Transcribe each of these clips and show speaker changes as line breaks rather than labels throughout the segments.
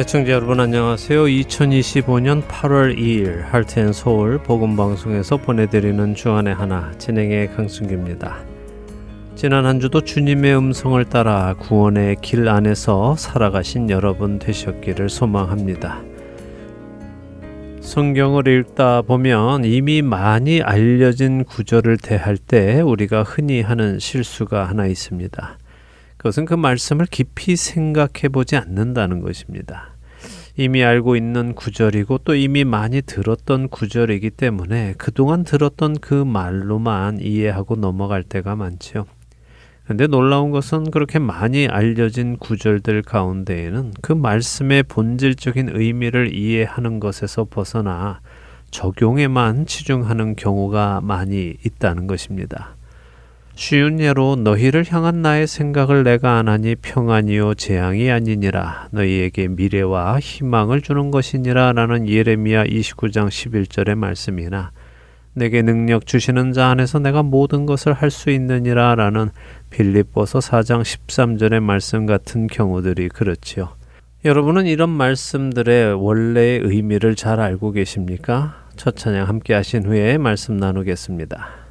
애청자 여러분 안녕하세요. 2025년 8월 2일 할트앤서울 복음방송에서 보내드리는 주안의 하나 진행의 강승규입니다. 지난 한 주도 주님의 음성을 따라 구원의 길 안에서 살아가신 여러분 되셨기를 소망합니다. 성경을 읽다 보면 이미 많이 알려진 구절을 대할 때 우리가 흔히 하는 실수가 하나 있습니다. 그것은 그 말씀을 깊이 생각해 보지 않는다는 것입니다. 이미 알고 있는 구절이고 또 이미 많이 들었던 구절이기 때문에 그동안 들었던 그 말로만 이해하고 넘어갈 때가 많지요. 그런데 놀라운 것은 그렇게 많이 알려진 구절들 가운데에는 그 말씀의 본질적인 의미를 이해하는 것에서 벗어나 적용에만 치중하는 경우가 많이 있다는 것입니다. 쉬운 예로 너희를 향한 나의 생각을 내가 안하니 평안이요 재앙이 아니니라 너희에게 미래와 희망을 주는 것이니라 라는 예레미야 29장 11절의 말씀이나 내게 능력 주시는 자 안에서 내가 모든 것을 할 수 있느니라 라는 빌립보서 4장 13절의 말씀 같은 경우들이 그렇지요. 여러분은 이런 말씀들의 원래의 의미를 잘 알고 계십니까? 첫 찬양 함께 하신 후에 말씀 나누겠습니다.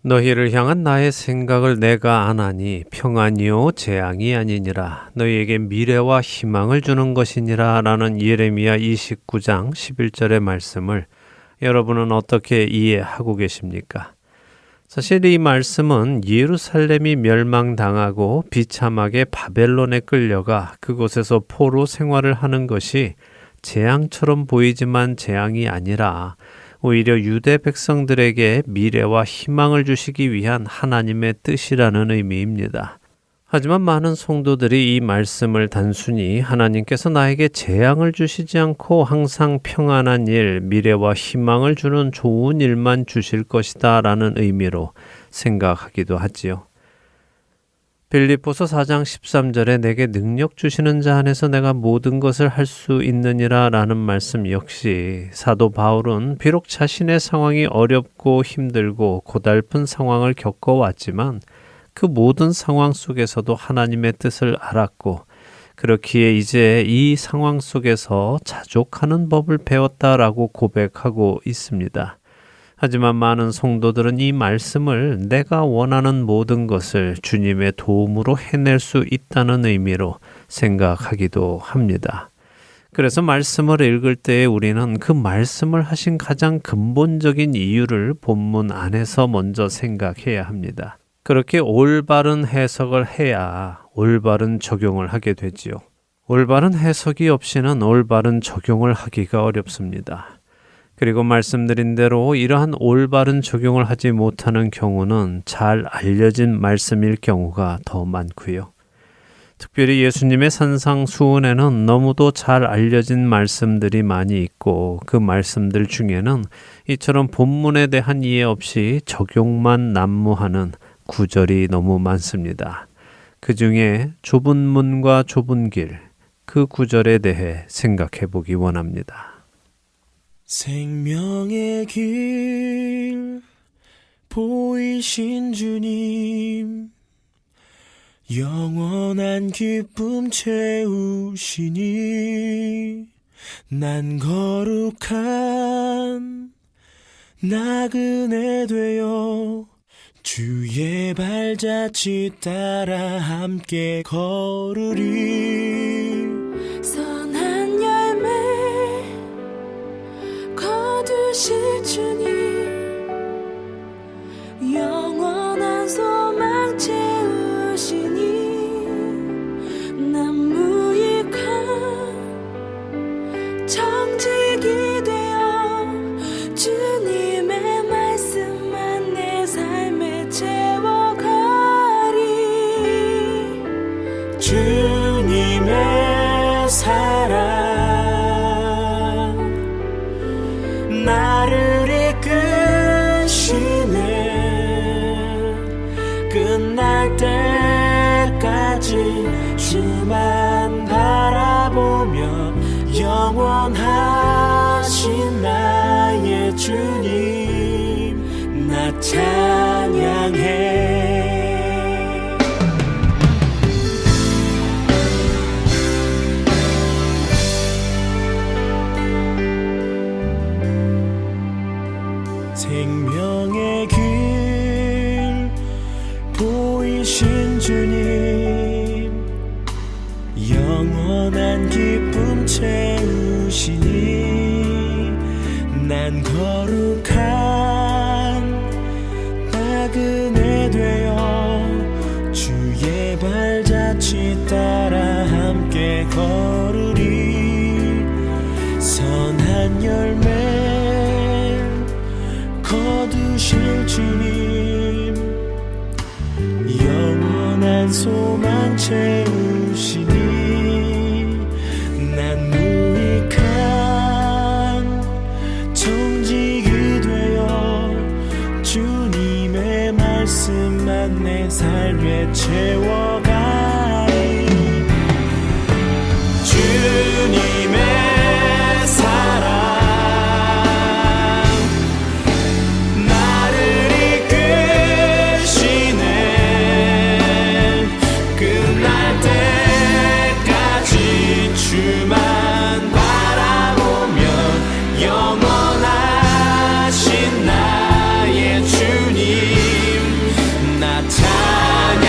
너희를 향한 나의 생각을 내가 안하니 평안이요 재앙이 아니니라 너희에게 미래와 희망을 주는 것이니라 라는 예레미야 29장 11절의 말씀을 여러분은 어떻게 이해하고 계십니까? 사실 이 말씀은 예루살렘이 멸망당하고 비참하게 바벨론에 끌려가 그곳에서 포로 생활을 하는 것이 재앙처럼 보이지만 재앙이 아니라 오히려 유대 백성들에게 미래와 희망을 주시기 위한 하나님의 뜻이라는 의미입니다. 하지만 많은 성도들이 이 말씀을 단순히 하나님께서 나에게 재앙을 주시지 않고 항상 평안한 일, 미래와 희망을 주는 좋은 일만 주실 것이다 라는 의미로 생각하기도 하지요. 빌립보서 4장 13절에 내게 능력 주시는 자 안에서 내가 모든 것을 할 수 있느니라 라는 말씀 역시 사도 바울은 비록 자신의 상황이 어렵고 힘들고 고달픈 상황을 겪어왔지만 그 모든 상황 속에서도 하나님의 뜻을 알았고 그렇기에 이제 이 상황 속에서 자족하는 법을 배웠다라고 고백하고 있습니다. 하지만 많은 성도들은 이 말씀을 내가 원하는 모든 것을 주님의 도움으로 해낼 수 있다는 의미로 생각하기도 합니다. 그래서 말씀을 읽을 때에 우리는 그 말씀을 하신 가장 근본적인 이유를 본문 안에서 먼저 생각해야 합니다. 그렇게 올바른 해석을 해야 올바른 적용을 하게 되지요. 올바른 해석이 없이는 올바른 적용을 하기가 어렵습니다. 그리고 말씀드린 대로 이러한 올바른 적용을 하지 못하는 경우는 잘 알려진 말씀일 경우가 더 많고요. 특별히 예수님의 산상수훈에는 너무도 잘 알려진 말씀들이 많이 있고 그 말씀들 중에는 이처럼 본문에 대한 이해 없이 적용만 난무하는 구절이 너무 많습니다. 그 중에 좁은 문과 좁은 길, 그 구절에 대해 생각해 보기 원합니다.
생명의 길 보이신 주님 영원한 기쁨 채우시니 난 거룩한 나그네 되어 주의 발자취 따라 함께 걸으리
선한 열매 거두실 주님 영원한 소망 채우시니 난 무익한 청직이 되어 주님의 말씀만 내 삶에 채워가리
주님의 사랑 나를 이끄시네 끝날 때까지 주만 바라보며 영원하신 나의 주님 나 찬양해 생명의 길 보이신 주님 영원한 기쁨 채우시니 난 거룩한 나그네 되어 주의 발자취 따라 함께 걸으리 선한 열매 거두실 주님 영원한 소망 채우시니 난 무익한 청직이 되어 주님의 말씀만 내 삶에 채워가리 주님의 사랑 주만 바라보며 영원하신 나의 주님 나 찬양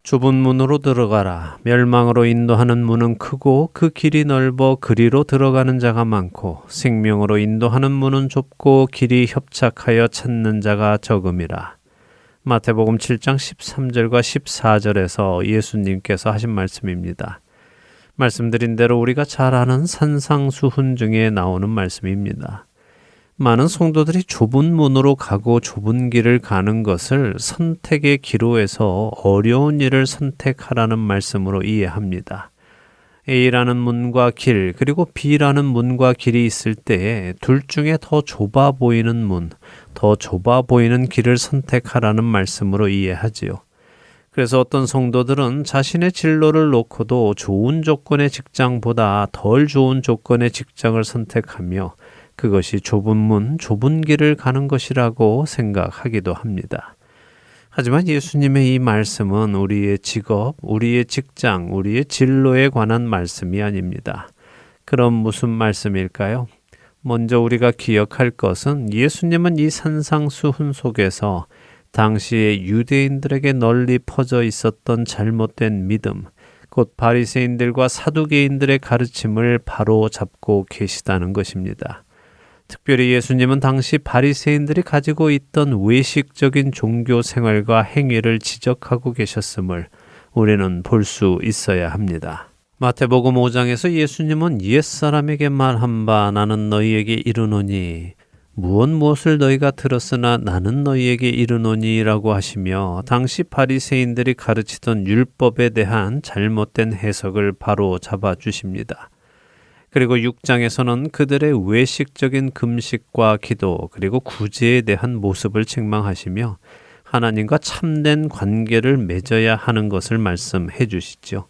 좁은 문으로 들어가라. 멸망으로 인도하는 문은 크고 그 길이 넓어 그리로 들어가는 자가 많고 생명으로 인도하는 문은 좁고 길이 협착하여 찾는 자가 적음이라. 마태복음 7장 13절과 14절에서 예수님께서 하신 말씀입니다. 말씀드린 대로 우리가 잘 아는 산상수훈 중에 나오는 말씀입니다. 많은 성도들이 좁은 문으로 가고 좁은 길을 가는 것을 선택의 기로에서 어려운 일을 선택하라는 말씀으로 이해합니다. A라는 문과 길, 그리고 B라는 문과 길이 있을 때에 둘 중에 더 좁아 보이는 문, 더 좁아 보이는 길을 선택하라는 말씀으로 이해하지요. 그래서 어떤 성도들은 자신의 진로를 놓고도 좋은 조건의 직장보다 덜 좋은 조건의 직장을 선택하며 그것이 좁은 문, 좁은 길을 가는 것이라고 생각하기도 합니다. 하지만 예수님의 이 말씀은 우리의 직업, 우리의 직장, 우리의 진로에 관한 말씀이 아닙니다. 그럼 무슨 말씀일까요? 먼저 우리가 기억할 것은 예수님은 이 산상수훈 속에서 당시에 유대인들에게 널리 퍼져 있었던 잘못된 믿음, 곧 바리새인들과 사두개인들의 가르침을 바로 잡고 계시다는 것입니다. 특별히 예수님은 당시 바리새인들이 가지고 있던 외식적인 종교 생활과 행위를 지적하고 계셨음을 우리는 볼 수 있어야 합니다. 마태복음 5장에서 예수님은 옛사람에게 말한 바 나는 너희에게 이르노니 무엇을 너희가 들었으나 나는 너희에게 이르노니 라고 하시며 당시 바리새인들이 가르치던 율법에 대한 잘못된 해석을 바로 잡아주십니다. 그리고 6장에서는 그들의 외식적인 금식과 기도 그리고 구제에 대한 모습을 책망하시며 하나님과 참된 관계를 맺어야 하는 것을 말씀해 주시죠.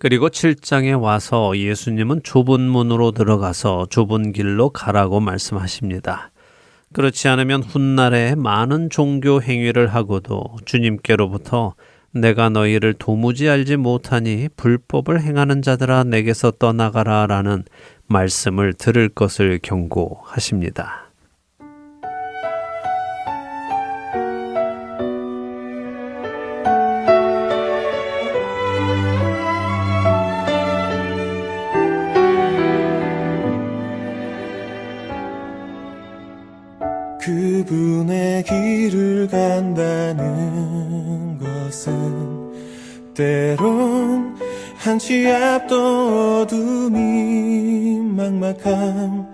그리고 7장에 와서 예수님은 좁은 문으로 들어가서 좁은 길로 가라고 말씀하십니다. 그렇지 않으면 훗날에 많은 종교 행위를 하고도 주님께로부터 내가 너희를 도무지 알지 못하니 불법을 행하는 자들아 내게서 떠나가라 라는 말씀을 들을 것을 경고하십니다.
그분의 길을 간다는 것은 때론 한치 앞도 어둠이 막막함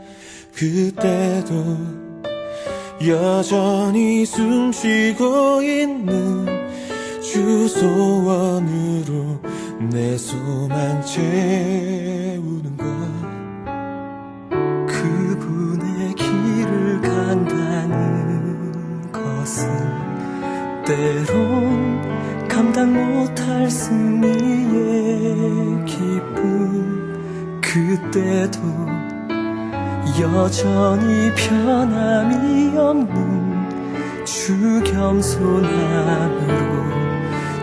그때도 여전히 숨쉬고 있는 주 소원으로 내 소망 채우는 것 그분의 길을 간다는 것은 때론 감당 못할 승리의 기쁨 그때도 여전히 변함이 없는 주 겸손함으로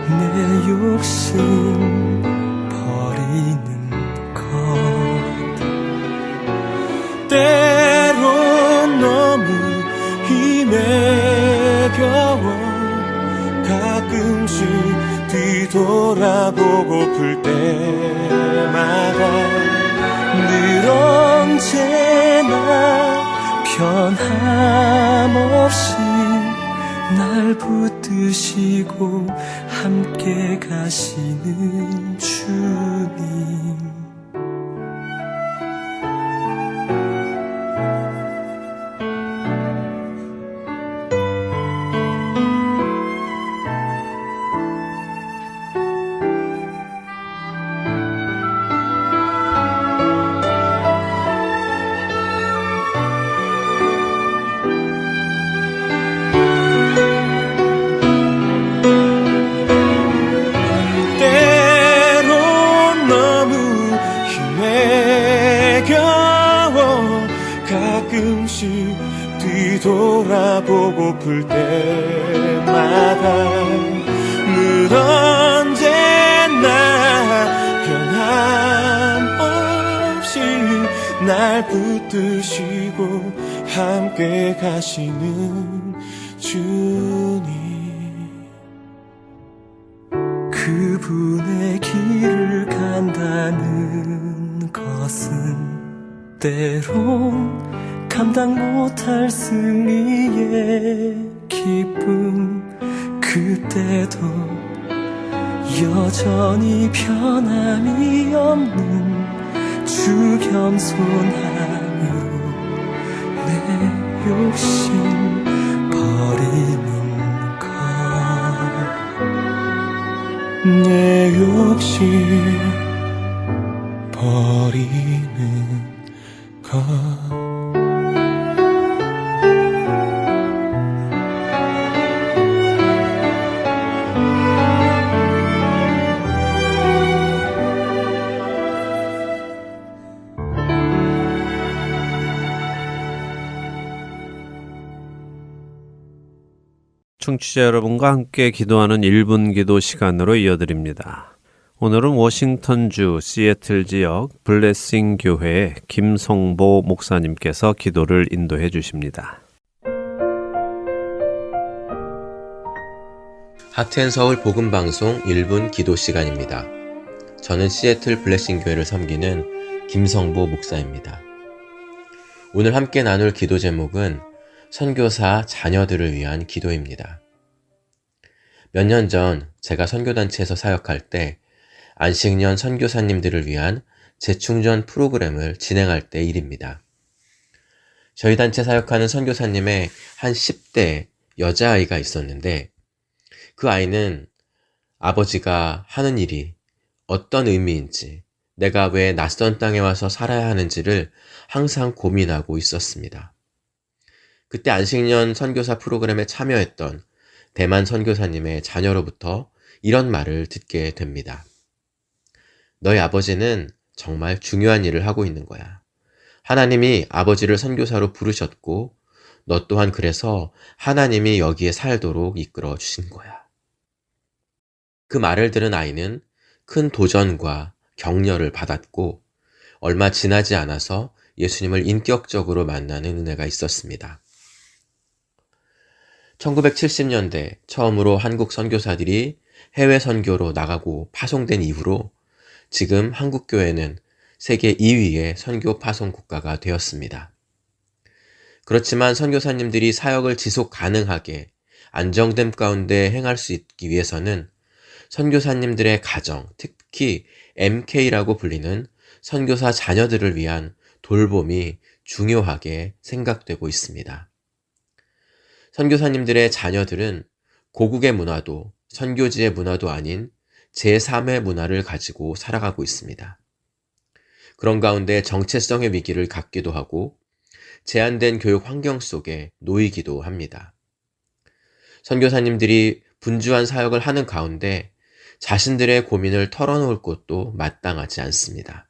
내 욕심 버리는 것 때론 너무 힘에 겨워 가끔씩 뒤돌아보고플 때마다 늘 언제나 변함없이 날 붙드시고 함께 가시는 주님 뒤돌아보고플 때마다 늘 언제나 변함없이 날 붙드시고 함께 가시는 주님 그분의 길을 간다는 것은 때론 감당 못할 승리의 기쁨, 그때도 여전히 변함이 없는 주 겸손함으로 내 욕심 버리는 것, 내 욕심 버리는 것.
청취자 여러분과 함께 기도하는 1분 기도 시간으로 이어드립니다. 오늘은 워싱턴주 시애틀 지역 블레싱 교회의 김성보 목사님께서 기도를 인도해 주십니다.
하트앤서울 복음방송 1분 기도 시간입니다. 저는 시애틀 블레싱 교회를 섬기는 김성보 목사입니다. 오늘 함께 나눌 기도 제목은 선교사 자녀들을 위한 기도입니다. 몇 년 전 제가 선교단체에서 사역할 때 안식년 선교사님들을 위한 재충전 프로그램을 진행할 때 일입니다. 저희 단체 사역하는 선교사님의 한 10대 여자아이가 있었는데 그 아이는 아버지가 하는 일이 어떤 의미인지, 내가 왜 낯선 땅에 와서 살아야 하는지를 항상 고민하고 있었습니다. 그때 안식년 선교사 프로그램에 참여했던 대만 선교사님의 자녀로부터 이런 말을 듣게 됩니다. 너희 아버지는 정말 중요한 일을 하고 있는 거야. 하나님이 아버지를 선교사로 부르셨고 너 또한 그래서 하나님이 여기에 살도록 이끌어 주신 거야. 그 말을 들은 아이는 큰 도전과 격려를 받았고 얼마 지나지 않아서 예수님을 인격적으로 만나는 은혜가 있었습니다. 1970년대 처음으로 한국 선교사들이 해외 선교로 나가고 파송된 이후로 지금 한국 교회는 세계 2위의 선교 파송 국가가 되었습니다. 그렇지만 선교사님들이 사역을 지속 가능하게 안정됨 가운데 행할 수 있기 위해서는 선교사님들의 가정, 특히 MK라고 불리는 선교사 자녀들을 위한 돌봄이 중요하게 생각되고 있습니다. 선교사님들의 자녀들은 고국의 문화도 선교지의 문화도 아닌 제3의 문화를 가지고 살아가고 있습니다. 그런 가운데 정체성의 위기를 갖기도 하고 제한된 교육 환경 속에 놓이기도 합니다. 선교사님들이 분주한 사역을 하는 가운데 자신들의 고민을 털어놓을 곳도 마땅하지 않습니다.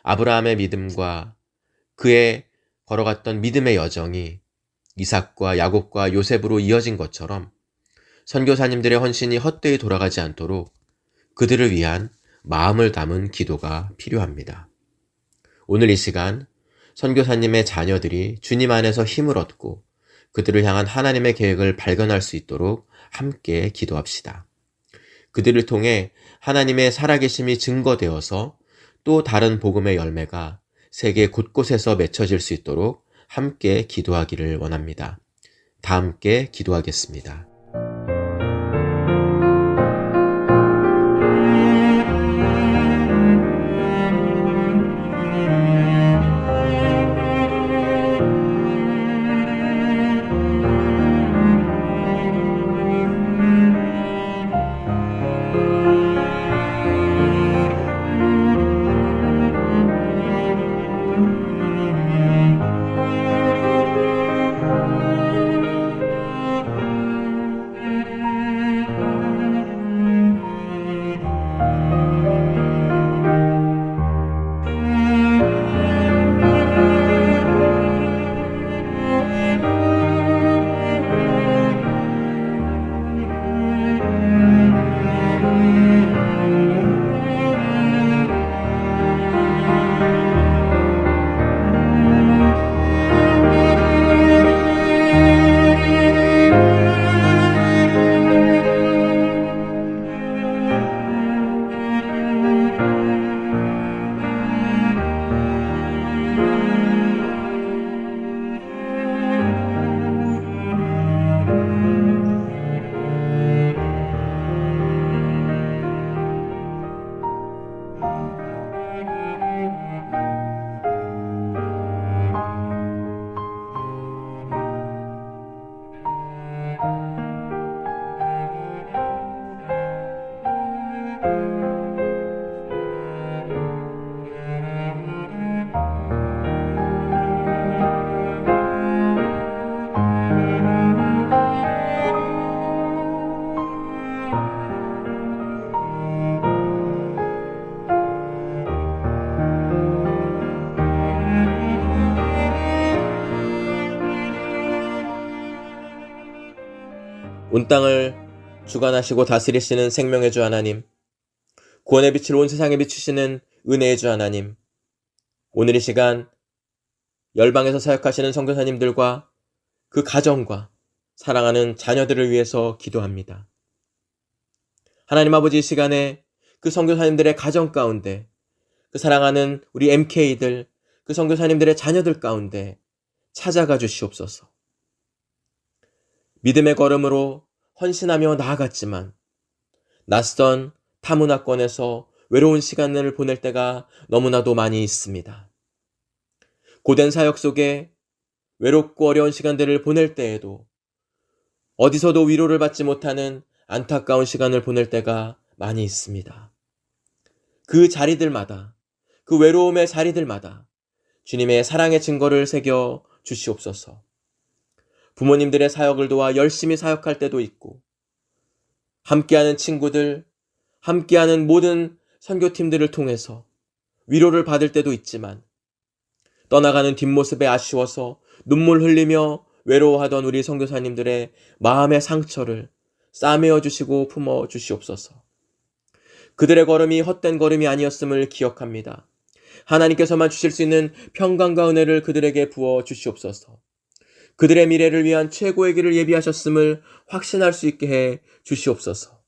아브라함의 믿음과 그의 걸어갔던 믿음의 여정이 이삭과 야곱과 요셉으로 이어진 것처럼 선교사님들의 헌신이 헛되이 돌아가지 않도록 그들을 위한 마음을 담은 기도가 필요합니다. 오늘 이 시간 선교사님의 자녀들이 주님 안에서 힘을 얻고 그들을 향한 하나님의 계획을 발견할 수 있도록 함께 기도합시다. 그들을 통해 하나님의 살아계심이 증거되어서 또 다른 복음의 열매가 세계 곳곳에서 맺혀질 수 있도록 함께 기도하기를 원합니다. 다 함께 기도하겠습니다. 온 땅을 주관하시고 다스리시는 생명의 주 하나님, 구원의 빛을 온 세상에 비추시는 은혜의 주 하나님, 오늘 이 시간 열방에서 사역하시는 선교사님들과 그 가정과 사랑하는 자녀들을 위해서 기도합니다. 하나님 아버지, 이 시간에 그 선교사님들의 가정 가운데, 그 사랑하는 우리 MK들, 그 선교사님들의 자녀들 가운데 찾아가 주시옵소서. 믿음의 걸음으로 헌신하며 나아갔지만 낯선 타문화권에서 외로운 시간을 보낼 때가 너무나도 많이 있습니다. 고된 사역 속에 외롭고 어려운 시간들을 보낼 때에도 어디서도 위로를 받지 못하는 안타까운 시간을 보낼 때가 많이 있습니다. 그 자리들마다, 그 외로움의 자리들마다 주님의 사랑의 증거를 새겨 주시옵소서. 부모님들의 사역을 도와 열심히 사역할 때도 있고, 함께하는 친구들, 함께하는 모든 선교팀들을 통해서 위로를 받을 때도 있지만, 떠나가는 뒷모습에 아쉬워서 눈물 흘리며 외로워하던 우리 선교사님들의 마음의 상처를 싸매어 주시고 품어 주시옵소서. 그들의 걸음이 헛된 걸음이 아니었음을 기억합니다. 하나님께서만 주실 수 있는 평강과 은혜를 그들에게 부어 주시옵소서. 그들의 미래를 위한 최고의 길을 예비하셨음을 확신할 수 있게 해 주시옵소서.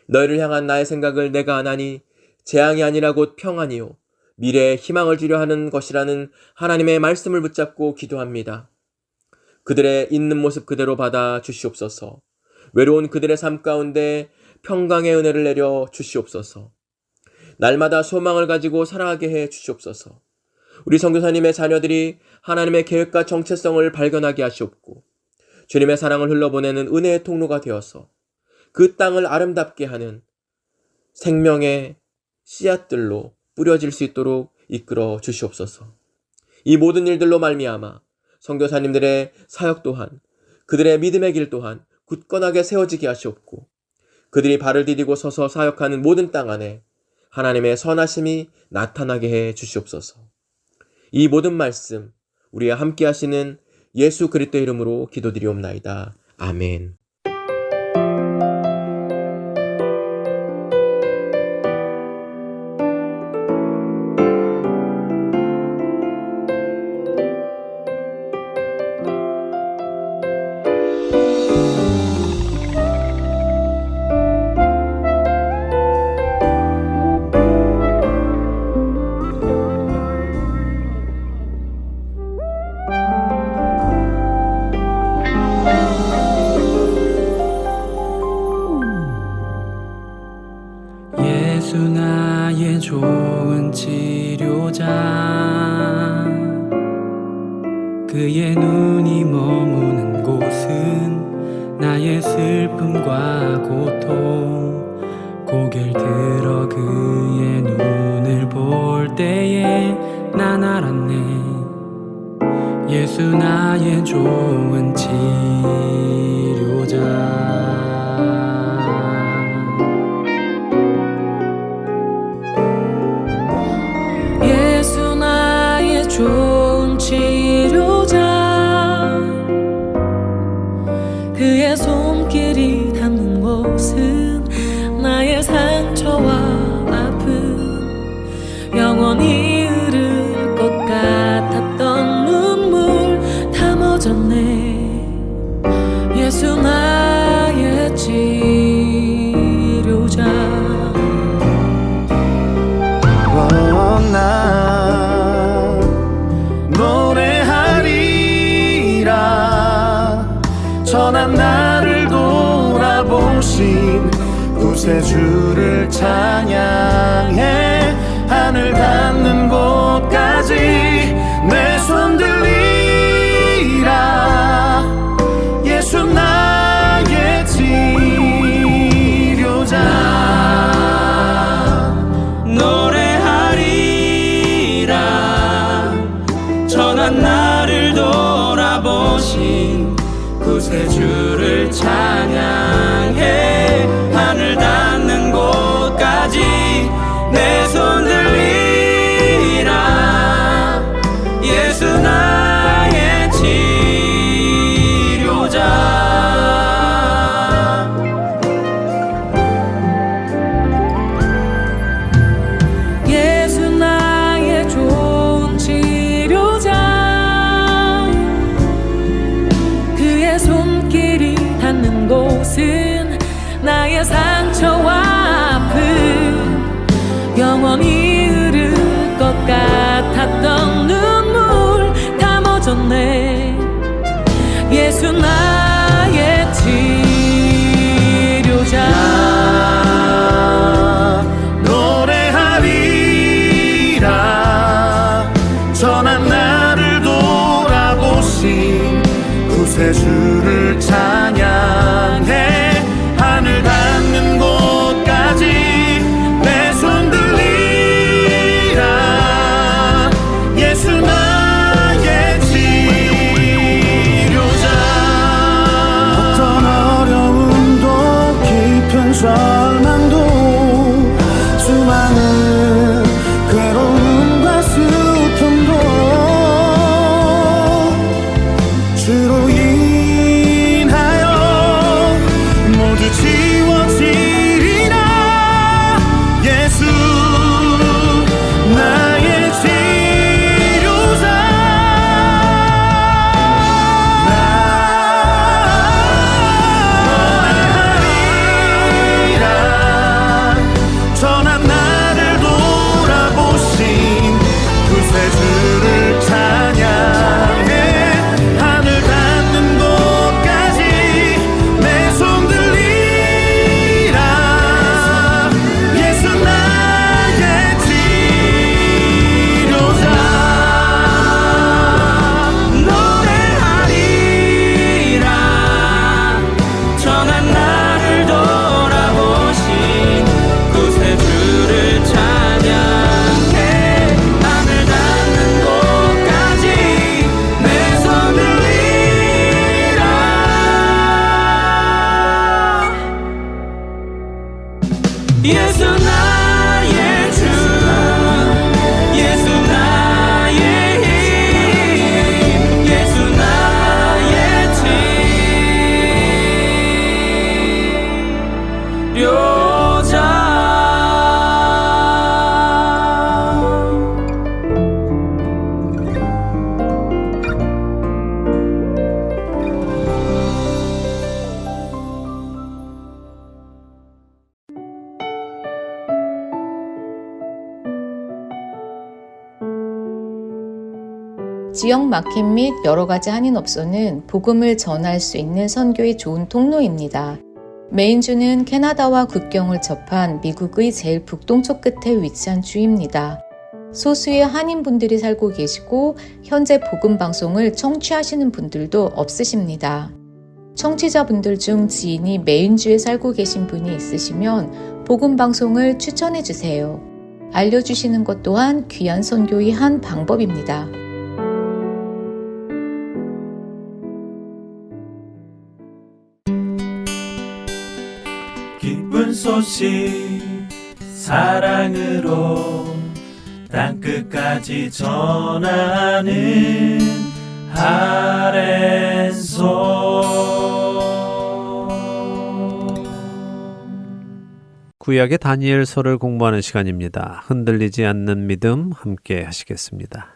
너희를 향한 나의 생각을 내가 아나니 재앙이 아니라 곧 평안이요 미래에 희망을 주려 하는 것이라는 하나님의 말씀을 붙잡고 기도합니다. 그들의 있는 모습 그대로 받아 주시옵소서. 외로운 그들의 삶 가운데 평강의 은혜를 내려 주시옵소서. 날마다 소망을 가지고 살아가게 해 주시옵소서. 우리 선교사님의 자녀들이 하나님의 계획과 정체성을 발견하게 하시옵고, 주님의 사랑을 흘러보내는 은혜의 통로가 되어서 그 땅을 아름답게 하는 생명의 씨앗들로 뿌려질 수 있도록 이끌어 주시옵소서. 이 모든 일들로 말미암아 선교사님들의 사역 또한, 그들의 믿음의 길 또한 굳건하게 세워지게 하시옵고, 그들이 발을 디디고 서서 사역하는 모든 땅 안에 하나님의 선하심이 나타나게 해 주시옵소서. 이 모든 말씀 우리와 함께 하시는 예수 그리스도의 이름으로 기도드리옵나이다. 아멘.
예수 나의 좋은 치료자, 그의 눈이 머무는 곳은 나의 슬픔과 고통, 고개를 들어 그의 눈을 볼 때에 난 알았네. 예수 나의 좋은 치료자.
좋은 치료자, 그의 손길이 닿는 곳은 나의 상처와 아픔, 영원히 흐를 것 같았던 눈물 다 멎었네. 예수 나의 치료자.
선한 나를 돌아보신 구세주를 찬양해 하늘 닿는 곳까지 내 손 들리라. 예수 나의 치료자. 노래하리라. 선한 나를 돌아보신 구세주를 찬양해 하늘 닿는 곳까지 내 손 들리라. 예수 나의 치료자.
같았던 눈물 다 멎었네. 예수 나의 치료자.
노래하리라. 전한 나를 돌아보신 구세주를 찬양해. 하늘 닿는 곳까지 내 손 들리라. 예수 나의 치료자. 어떤 어려움도 깊은 절망도 수많은 괴로움과 슬픔도 주로 인하여 모두 지워지리라. 예수 나의 치료자. 노래하리라. 전한 나를 돌아보신 구세주를 찬양해. 하늘 닿는 곳까지 내 손 들리라. 예수 나의 치료자. 노래하리라. 전한 나를 돌아보신 구세주를 찬양해. 하늘 닿는 곳까지 내 손 들리라. 예수 나의 주. 예수 나의 힘. 예수 나의
지역 마켓 및 여러 가지 한인업소는 복음을 전할 수 있는 선교의 좋은 통로입니다. 메인주는 캐나다와 국경을 접한 미국의 제일 북동쪽 끝에 위치한 주입니다. 소수의 한인분들이 살고 계시고 현재 복음 방송을 청취하시는 분들도 없으십니다. 청취자분들 중 지인이 메인주에 살고 계신 분이 있으시면 복음 방송을 추천해 주세요. 알려주시는 것 또한 귀한 선교의 한 방법입니다.
기쁜 소식 사랑으로 땅끝까지 전하는 아랜소.
구약의 다니엘서를 공부하는 시간입니다. 흔들리지 않는 믿음 함께 하시겠습니다.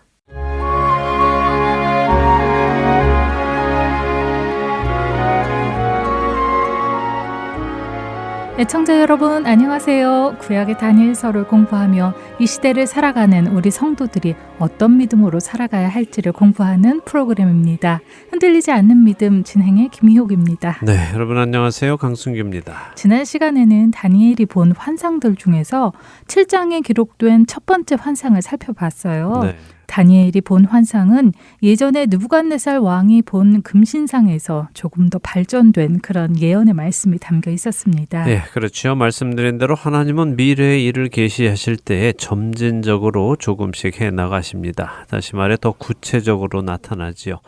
애청자 여러분 안녕하세요. 구약의 다니엘서를 공부하며 이 시대를 살아가는 우리 성도들이 어떤 믿음으로 살아가야 할지를 공부하는 프로그램입니다. 흔들리지 않는 믿음 진행의 김희옥입니다.
네, 여러분 안녕하세요. 강순규입니다.
지난 시간에는 다니엘이 본 환상들 중에서 7장에 기록된 첫 번째 환상을 살펴봤어요.
네.
다니엘이 본 환상은 예전에 느부갓네살 왕이 본 금신상에서 조금 더 발전된 그런 예언의 말씀이 담겨 있었습니다.
네, 그렇죠. 말씀드린 대로 하나님은 미래의 일을 계시하실 때에 점진적으로 조금씩 해나가십니다. 다시 말해 더 구체적으로 나타나지요.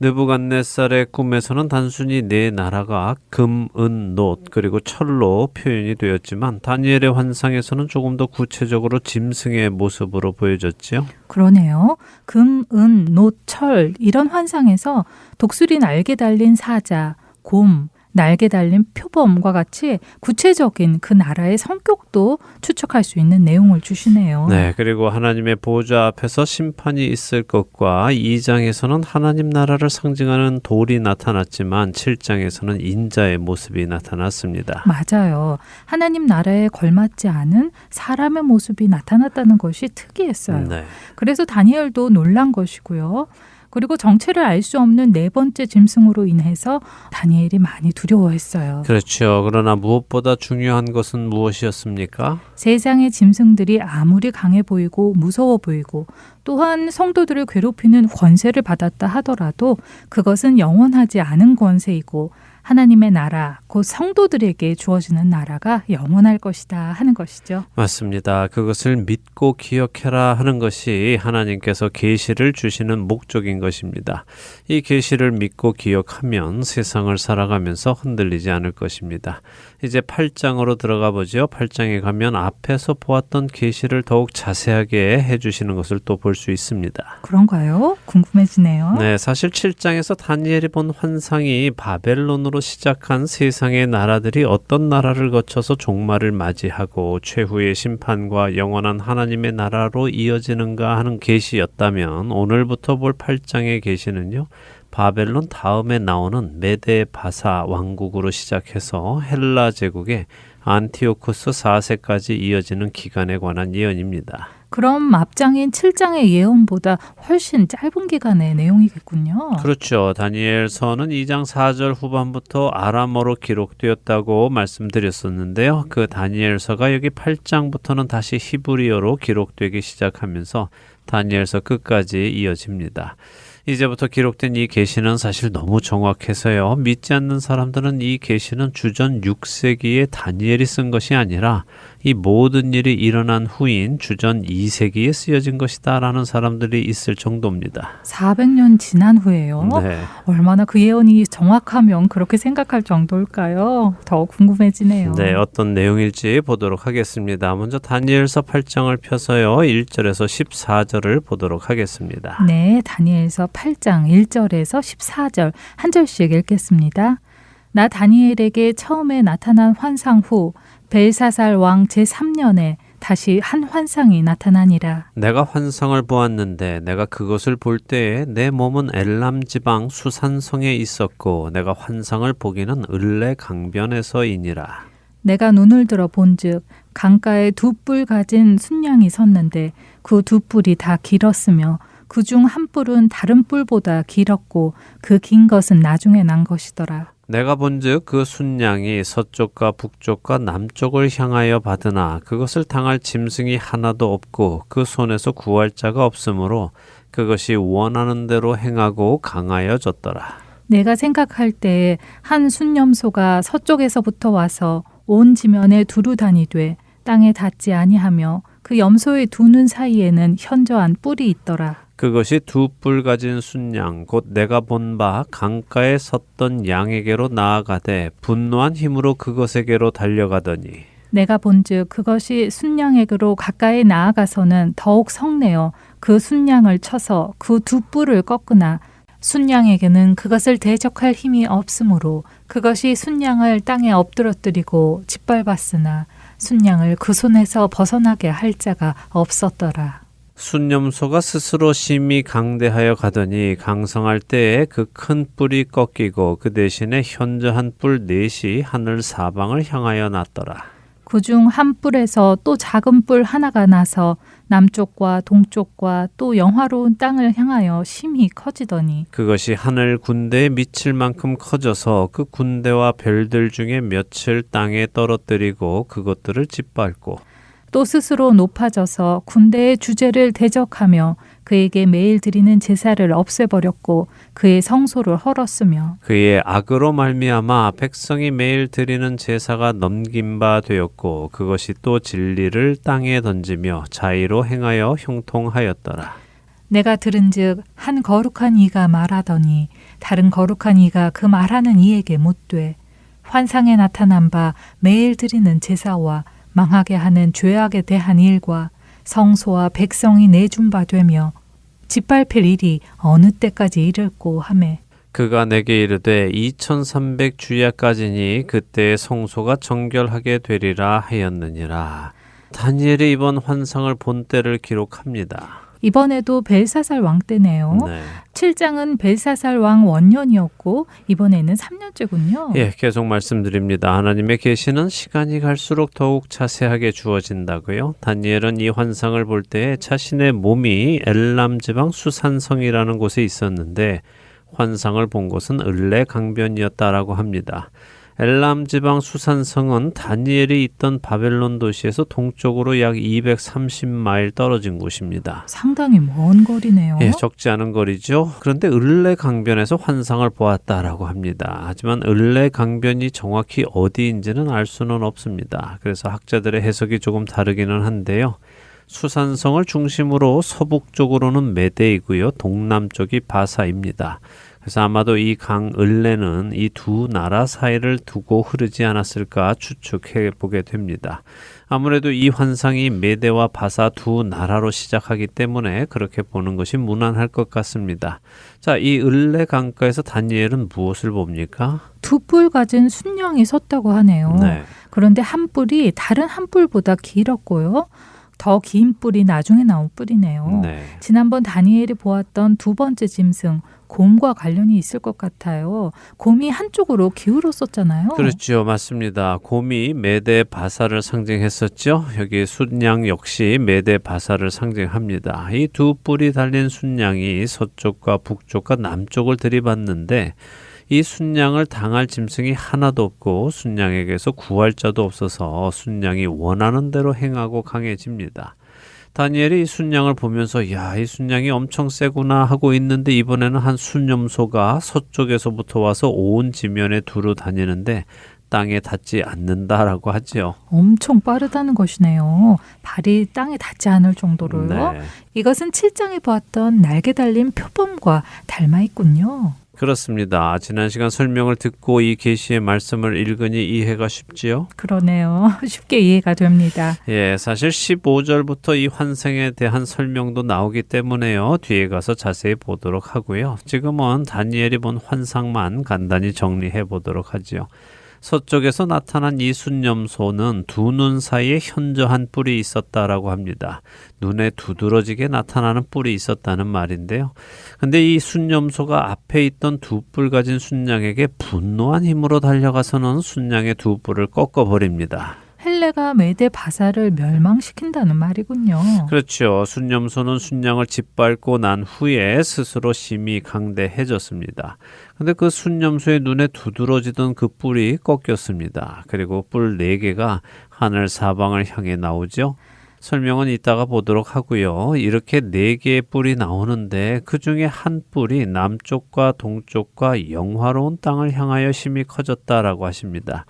느부갓네살의 꿈에서는 단순히 네 나라가 금, 은, 놋 그리고 철로 표현이 되었지만 다니엘의 환상에서는 조금 더 구체적으로 짐승의 모습으로 보여졌지요.
그러네요. 금, 은, 놋, 철 이런 환상에서 독수리 날개 달린 사자, 곰, 날개 달린 표범과 같이 구체적인 그 나라의 성격도 추측할 수 있는 내용을 주시네요.
네, 그리고 하나님의 보좌 앞에서 심판이 있을 것과 2장에서는 하나님 나라를 상징하는 돌이 나타났지만 7장에서는 인자의 모습이 나타났습니다.
맞아요. 하나님 나라에 걸맞지 않은 사람의 모습이 나타났다는 것이 특이했어요.
네.
그래서 다니엘도 놀란 것이고요. 그리고 정체를 알 수 없는 네 번째 짐승으로 인해서 다니엘이 많이 두려워했어요.
그렇죠. 그러나 무엇보다 중요한 것은 무엇이었습니까?
세상의 짐승들이 아무리 강해 보이고 무서워 보이고 또한 성도들을 괴롭히는 권세를 받았다 하더라도 그것은 영원하지 않은 권세이고 하나님의 나라, 곧 성도들에게 주어지는 나라가 영원할 것이다 하는 것이죠.
맞습니다. 그것을 믿고 기억해라 하는 것이 하나님께서 계시를 주시는 목적인 것입니다. 이 계시를 믿고 기억하면 세상을 살아가면서 흔들리지 않을 것입니다. 이제 8장으로 들어가 보죠. 8장에 가면 앞에서 보았던 계시를 더욱 자세하게 해주시는 것을 또 볼 수 있습니다.
그런가요? 궁금해지네요.
네, 사실 7장에서 다니엘이 본 환상이 바벨론으로 시작한 세상의 나라들이 어떤 나라를 거쳐서 종말을 맞이하고 최후의 심판과 영원한 하나님의 나라로 이어지는가 하는 계시였다면 오늘부터 볼 8장의 계시는요. 바벨론 다음에 나오는 메데 바사 왕국으로 시작해서 헬라 제국의 안티오코스 4세까지 이어지는 기간에 관한 예언입니다.
그럼 앞장인 7장의 예언보다 훨씬 짧은 기간의 내용이겠군요.
그렇죠. 다니엘서는 2장 4절 후반부터 아람어로 기록되었다고 말씀드렸었는데요. 그 다니엘서가 여기 8장부터는 다시 히브리어로 기록되기 시작하면서 다니엘서 끝까지 이어집니다. 이제부터 기록된 이 계시는 사실 너무 정확해서요. 믿지 않는 사람들은 이 계시는 주전 6세기에 다니엘이 쓴 것이 아니라 이 모든 일이 일어난 후인 주전 2세기에 쓰여진 것이다 라는 사람들이 있을 정도입니다.
400년 지난 후에요.
네.
얼마나 그 예언이 정확하면 그렇게 생각할 정도일까요? 더 궁금해지네요.
네, 어떤 내용일지 보도록 하겠습니다. 먼저 다니엘서 8장을 펴서요. 1절에서 14절을 보도록 하겠습니다.
네, 다니엘서 8장 1절에서 14절 한 절씩 읽겠습니다. 나 다니엘에게 처음에 나타난 환상 후 벨사살 왕 제3년에 다시 한 환상이 나타나니라.
내가 환상을 보았는데 내가 그것을 볼 때에 내 몸은 엘람 지방 수산성에 있었고 내가 환상을 보기는 을레 강변에서이니라.
내가 눈을 들어 본즉 강가에 두 뿔 가진 순양이 섰는데 그 두 뿔이 다 길었으며 그 중 한 뿔은 다른 뿔보다 길었고 그 긴 것은 나중에 난 것이더라.
내가 본즉 그 순양이 서쪽과 북쪽과 남쪽을 향하여 받으나 그것을 당할 짐승이 하나도 없고 그 손에서 구할 자가 없으므로 그것이 원하는 대로 행하고 강하여졌더라.
내가 생각할 때에 한 순념소가 서쪽에서부터 와서 온 지면에 두루 다니되 땅에 닿지 아니하며 그 염소의 두 눈 사이에는 현저한 뿔이 있더라.
그것이 두 뿔 가진 순양 곧 내가 본 바 강가에 섰던 양에게로 나아가되 분노한 힘으로 그것에게로 달려가더니
내가 본즉 그것이 순양에게로 가까이 나아가서는 더욱 성내어 그 순양을 쳐서 그 두 뿔을 꺾으나 순양에게는 그것을 대적할 힘이 없으므로 그것이 순양을 땅에 엎드러뜨리고 짓밟았으나 순양을 그 손에서 벗어나게 할 자가 없었더라.
순념소가 스스로 심히 강대하여 가더니 강성할 때에 그 큰 뿔이 꺾이고 그 대신에 현저한 뿔 넷이 하늘 사방을 향하여 났더라.
그중 한 뿔에서 또 작은 뿔 하나가 나서 남쪽과 동쪽과 또 영화로운 땅을 향하여 심히 커지더니
그것이 하늘 군대에 미칠 만큼 커져서 그 군대와 별들 중에 몇을 땅에 떨어뜨리고 그것들을 짓밟고
또 스스로 높아져서 군대의 주제를 대적하며 그에게 매일 드리는 제사를 없애버렸고 그의 성소를 헐었으며
그의 악으로 말미암아 백성이 매일 드리는 제사가 넘긴 바 되었고 그것이 또 진리를 땅에 던지며 자의로 행하여 형통하였더라.
내가 들은즉 한 거룩한 이가 말하더니 다른 거룩한 이가 그 말하는 이에게 묻되 환상에 나타난 바 매일 드리는 제사와 망하게 하는 죄악에 대한 일과 성소와 백성이 내준 바 되며 짓밟힐 일이 어느 때까지 이를꼬 하매
그가 내게 이르되 2300 주야까지니 그때의 성소가 정결하게 되리라 하였느니라. 다니엘이 이번 환상을 본 때를 기록합니다.
이번에도 벨사살 왕 때네요.
네.
7장은 벨사살 왕 원년이었고 이번에는 3년째군요.
예, 계속 말씀드립니다. 하나님의 계시는 시간이 갈수록 더욱 자세하게 주어진다고요. 다니엘은 이 환상을 볼 때 자신의 몸이 엘람 지방 수산성이라는 곳에 있었는데 환상을 본 곳은 을레 강변이었다라고 합니다. 엘람 지방 수산성은 다니엘이 있던 바벨론 도시에서 동쪽으로 약 230마일 떨어진 곳입니다.
상당히 먼 거리네요.
예, 적지 않은 거리죠. 그런데 을레 강변에서 환상을 보았다라고 합니다. 하지만 을레 강변이 정확히 어디인지는 알 수는 없습니다. 그래서 학자들의 해석이 조금 다르기는 한데요. 수산성을 중심으로 서북쪽으로는 메대이고요. 동남쪽이 바사입니다. 그래서 아마도 이 강 을레는 이 두 나라 사이를 두고 흐르지 않았을까 추측해 보게 됩니다. 아무래도 이 환상이 메대와 바사 두 나라로 시작하기 때문에 그렇게 보는 것이 무난할 것 같습니다. 자, 이 을레 강가에서 다니엘은 무엇을 봅니까?
두 뿔 가진 순양이 섰다고 하네요.
네.
그런데 한 뿔이 다른 한 뿔보다 길었고요. 더 긴 뿔이 나중에 나온 뿔이네요.
네.
지난번 다니엘이 보았던 두 번째 짐승 곰과 관련이 있을 것 같아요. 곰이 한쪽으로 기울었었잖아요.
그렇죠. 맞습니다. 곰이 메대 바사를 상징했었죠. 여기 순양 역시 메대 바사를 상징합니다. 이 두 뿔이 달린 순양이 서쪽과 북쪽과 남쪽을 들이받는데 이 순양을 당할 짐승이 하나도 없고 순양에게서 구할 자도 없어서 순양이 원하는 대로 행하고 강해집니다. 다니엘이 이 순양을 보면서 야, 이 순양이 엄청 세구나 하고 있는데 이번에는 한 순념소가 서쪽에서부터 와서 온 지면에 두루 다니는데 땅에 닿지 않는다라고 하지요.
엄청 빠르다는 것이네요. 발이 땅에 닿지 않을 정도로요.
네.
이것은 7장에 보았던 날개 달린 표범과 닮아 있군요.
그렇습니다. 지난 시간 설명을 듣고 이 계시의 말씀을 읽으니 이해가 쉽지요?
그러네요. 쉽게 이해가 됩니다.
예, 사실 15절부터 이 환상에 대한 설명도 나오기 때문에요. 뒤에 가서 자세히 보도록 하고요. 지금은 다니엘이 본 환상만 간단히 정리해 보도록 하지요. 서쪽에서 나타난 이 순념소는 두 눈 사이에 현저한 뿔이 있었다라고 합니다. 눈에 두드러지게 나타나는 뿔이 있었다는 말인데요. 근데 이 순념소가 앞에 있던 두 뿔 가진 순양에게 분노한 힘으로 달려가서는 순양의 두 뿔을 꺾어버립니다.
헬레가 메대 바사를 멸망시킨다는 말이군요.
그렇죠. 순념소는 순양을 짓밟고 난 후에 스스로 심히 강대해졌습니다. 근데 그 순념소의 눈에 두드러지던 그 뿔이 꺾였습니다. 그리고 뿔 4개가 하늘 사방을 향해 나오죠. 설명은 이따가 보도록 하고요. 이렇게 4개의 뿔이 나오는데 그 중에 한 뿔이 남쪽과 동쪽과 영화로운 땅을 향하여 심히 커졌다라고 하십니다.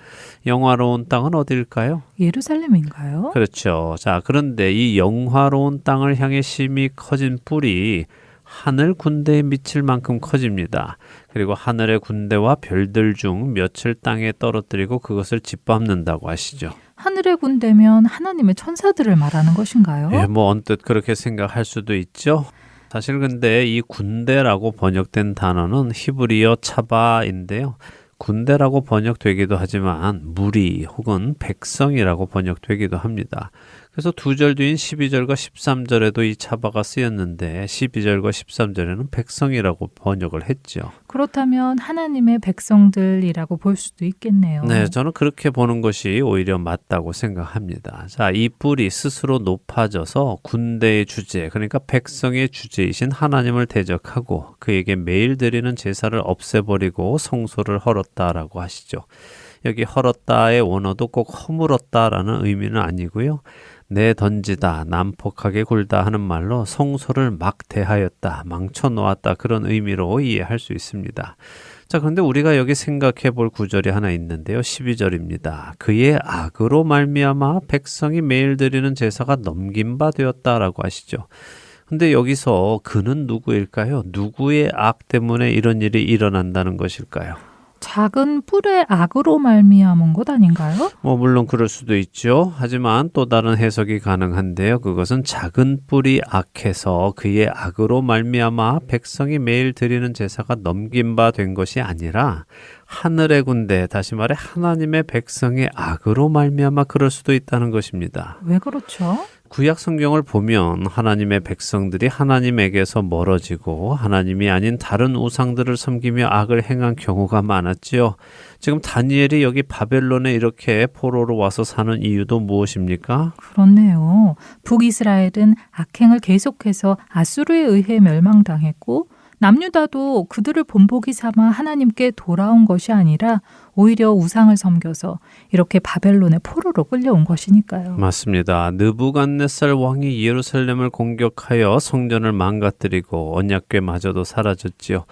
영화로운 땅은 어딜까요?
예루살렘인가요?
그렇죠. 자, 그런데 이 영화로운 땅을 향해 심히 커진 뿔이 하늘 군대에 미칠 만큼 커집니다. 그리고 하늘의 군대와 별들 중 몇을 땅에 떨어뜨리고 그것을 짓밟는다고 하시죠.
하늘의 군대면 하나님의 천사들을 말하는 것인가요?
예, 뭐 언뜻 그렇게 생각할 수도 있죠. 사실 근데 이 군대라고 번역된 단어는 히브리어 차바인데요. 군대라고 번역되기도 하지만 무리 혹은 백성이라고 번역되기도 합니다. 그래서 2절 뒤인 12절과 13절에도 이 차바가 쓰였는데 12절과 13절에는 백성이라고 번역을 했죠.
그렇다면 하나님의 백성들이라고 볼 수도 있겠네요.
네, 저는 그렇게 보는 것이 오히려 맞다고 생각합니다. 자, 이 뿔이 스스로 높아져서 군대의 주제, 그러니까 백성의 주제이신 하나님을 대적하고 그에게 매일 드리는 제사를 없애버리고 성소를 헐었다라고 하시죠. 여기 헐었다의 원어도 꼭 허물었다라는 의미는 아니고요. 내던지다, 난폭하게 굴다 하는 말로 성소를 막 대하였다, 망쳐놓았다 그런 의미로 이해할 수 있습니다. 자, 그런데 우리가 여기 생각해 볼 구절이 하나 있는데요. 12절입니다. 그의 악으로 말미암아 백성이 매일 드리는 제사가 넘긴 바 되었다라고 하시죠. 근데 여기서 그는 누구일까요? 누구의 악 때문에 이런 일이 일어난다는 것일까요?
작은 뿔의 악으로 말미암은 것 아닌가요?
물론 그럴 수도 있죠. 하지만 또 다른 해석이 가능한데요. 그것은 작은 뿔이 악해서 그의 악으로 말미암아 백성이 매일 드리는 제사가 넘긴 바 된 것이 아니라 하늘의 군대, 다시 말해 하나님의 백성의 악으로 말미암아 그럴 수도 있다는 것입니다.
왜 그렇죠?
구약 성경을 보면 하나님의 백성들이 하나님에게서 멀어지고 하나님이 아닌 다른 우상들을 섬기며 악을 행한 경우가 많았지요. 지금 다니엘이 여기 바벨론에 이렇게 포로로 와서 사는 이유도 무엇입니까?
그렇네요. 북이스라엘은 악행을 계속해서 아수르에 의해 멸망당했고 남유다도 그들을 본보기 삼아 하나님께 돌아온 것이 아니라 오히려 우상을 섬겨서 이렇게 바벨론의 포로로 끌려온 것이니까요.
맞습니다. 느부갓네살 왕이 예루살렘을 공격하여 성전을 망가뜨리고 언약궤마저도 사라졌지요.